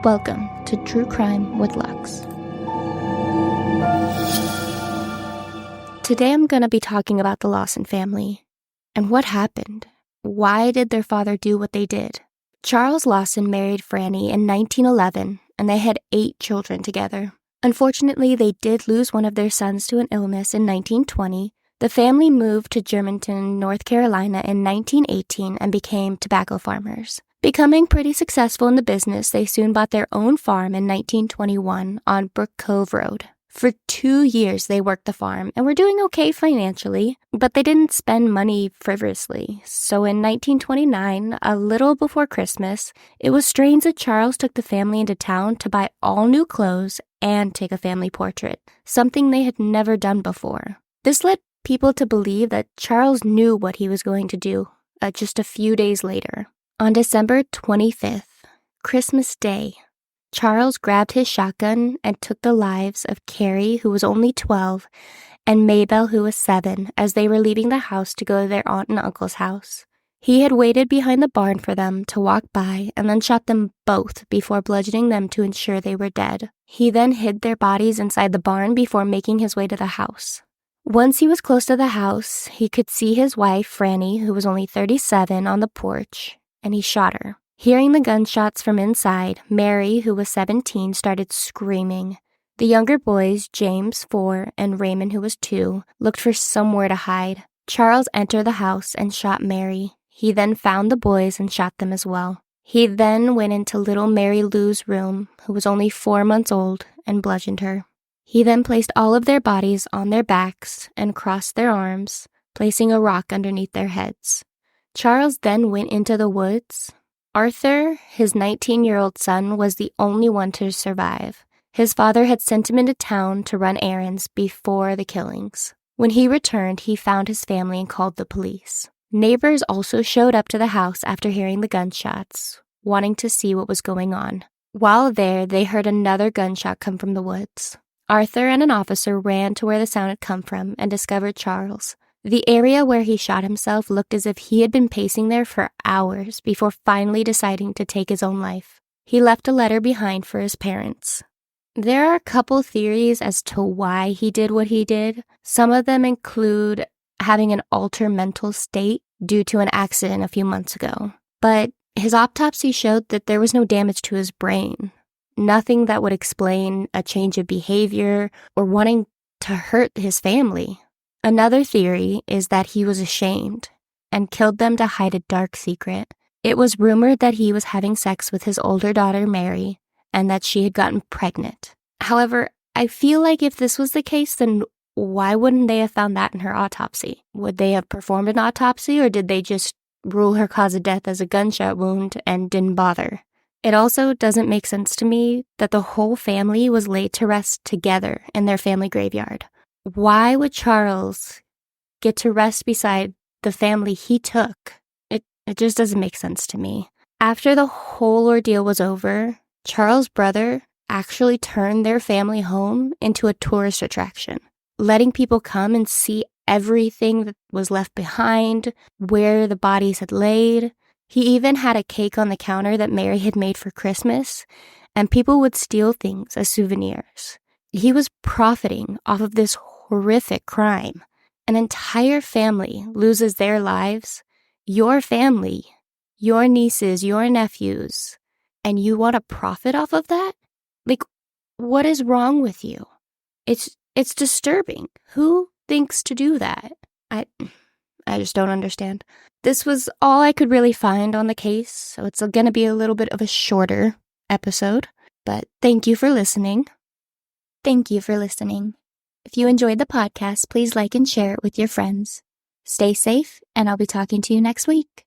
Welcome to True Crime with Lux. Today I'm going to be talking about the Lawson family and what happened. Why did their father do what they did? Charles Lawson married Franny in 1911 and they had 8 children together. Unfortunately, they did lose one of their sons to an illness in 1920. The family moved to Germantown, North Carolina in 1918 and became tobacco farmers. Becoming pretty successful in the business, they soon bought their own farm in 1921 on Brook Cove Road. For 2 years, they worked the farm and were doing okay financially, but they didn't spend money frivolously. So in 1929, a little before Christmas, it was strange that Charles took the family into town to buy all new clothes and take a family portrait, something they had never done before. This led people to believe that Charles knew what he was going to do just a few days later. On December 25th, Christmas Day, Charles grabbed his shotgun and took the lives of Carrie, who was only 12, and Maybelle, who was 7, as they were leaving the house to go to their aunt and uncle's house. He had waited behind the barn for them to walk by and then shot them both before bludgeoning them to ensure they were dead. He then hid their bodies inside the barn before making his way to the house. Once he was close to the house, he could see his wife, Franny, who was only 37, on the porch, and he shot her. Hearing the gunshots from inside, Mary, who was 17, started screaming. The younger boys, James, 4, and Raymond, who was 2, looked for somewhere to hide. Charles entered the house and shot Mary. He then found the boys and shot them as well. He then went into little Mary Lou's room, who was only 4 months old, and bludgeoned her. He then placed all of their bodies on their backs and crossed their arms, placing a rock underneath their heads. Charles then went into the woods. Arthur, his 19-year-old son, was the only one to survive. His father had sent him into town to run errands before the killings. When he returned, he found his family and called the police. Neighbors also showed up to the house after hearing the gunshots, wanting to see what was going on. While there, they heard another gunshot come from the woods. Arthur and an officer ran to where the sound had come from and discovered Charles. The area where he shot himself looked as if he had been pacing there for hours before finally deciding to take his own life. He left a letter behind for his parents. There are a couple theories as to why he did what he did. Some of them include having an altered mental state due to an accident a few months ago. But his autopsy showed that there was no damage to his brain. Nothing that would explain a change of behavior or wanting to hurt his family. Another theory is that he was ashamed and killed them to hide a dark secret. It was rumored that he was having sex with his older daughter, Mary, and that she had gotten pregnant. However, I feel like if this was the case, then why wouldn't they have found that in her autopsy? Would they have performed an autopsy, or did they just rule her cause of death as a gunshot wound and didn't bother? It also doesn't make sense to me that the whole family was laid to rest together in their family graveyard. Why would Charles get to rest beside the family he took? It just doesn't make sense to me. After the whole ordeal was over, Charles' brother actually turned their family home into a tourist attraction, letting people come and see everything that was left behind, where the bodies had laid. He even had a cake on the counter that Mary had made for Christmas, and people would steal things as souvenirs. He was profiting off of this horrific crime. An entire family loses their lives, your family, your nieces, your nephews, and you want to profit off of that? Like, what is wrong with you? It's disturbing. Who thinks to do that? I just don't understand. This was all I could really find on the case, so it's going to be a little bit of a shorter episode, but thank you for listening. Thank you for listening. If you enjoyed the podcast, please like and share it with your friends. Stay safe, and I'll be talking to you next week.